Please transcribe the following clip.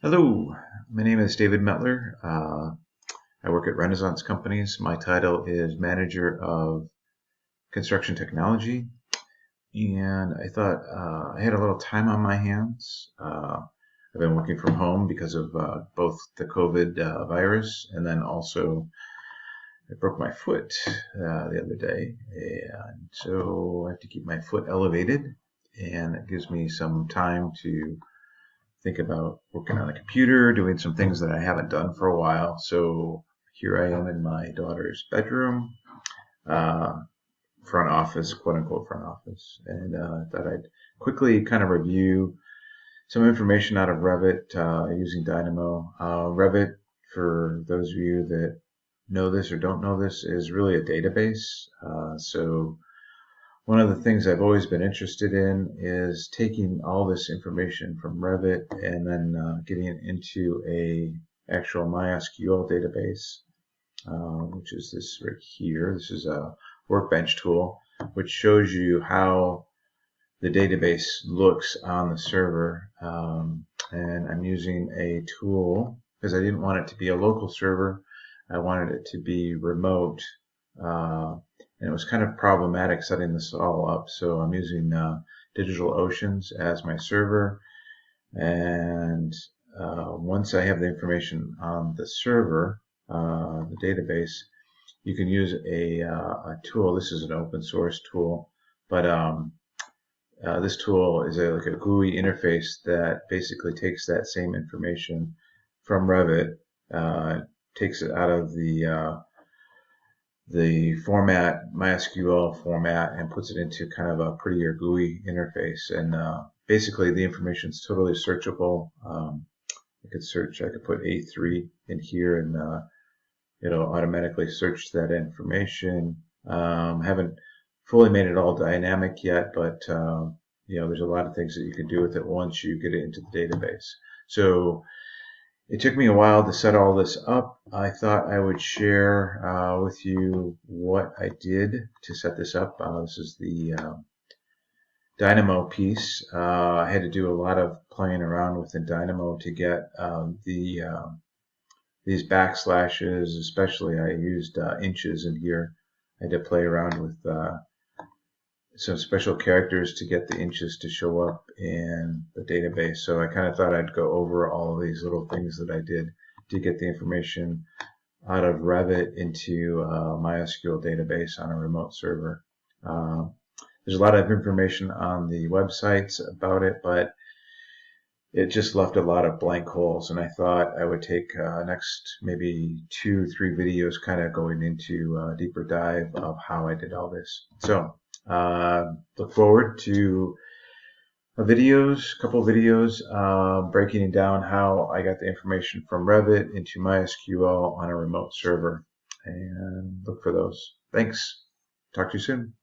Hello, my name is David Metler. I work at Renaissance Companies. My title is Manager of Construction Technology, and I thought I had a little time on my hands. I've been working from home because of both the COVID virus, and then also I broke my foot the other day, and so I have to keep my foot elevated, and it gives me some time to think about working on the computer, doing some things that I haven't done for a while. So here I am in my daughter's bedroom, uh, front office, quote unquote front office, and I thought I'd quickly kind of review some information out of Revit using Dynamo. Revit, for those of you that know this or don't know this, is really a database. So one of the things I've always been interested in is taking all this information from Revit and then getting it into a actual MySQL database, which is this right here. This is a Workbench tool, which shows you how the database looks on the server. And I'm using a tool because I didn't want it to be a local server. I wanted it to be remote. And it was kind of problematic setting this all up. So I'm using Digitalocean as my server. And once I have the information on the server, the database, you can use a tool. This is an open source tool, but this tool is like a GUI interface that basically takes that same information from Revit, takes it out of the format, MySQL format, and puts it into kind of a prettier GUI interface. And basically the information is totally searchable. I could put A3 in here and it'll automatically search that information. Haven't fully made it all dynamic yet, but there's a lot of things that you can do with it once you get it into the database. So it took me a while to set all this up. I thought I would share with you what I did to set this up. This is the Dynamo piece. I had to do a lot of playing around with the Dynamo to get these backslashes, especially I used inches in here. I had to play around with some special characters to get the inches to show up in the database. So I kind of thought I'd go over all of these little things that I did to get the information out of Revit into MySQL database on a remote server. There's a lot of information on the websites about it, but it just left a lot of blank holes, and I thought I would take next maybe 2-3 videos kind of going into a deeper dive of how I did all this. So look forward to a couple videos breaking down how I got the information from Revit into MySQL on a remote server, and look for those. Thanks. Talk to you soon.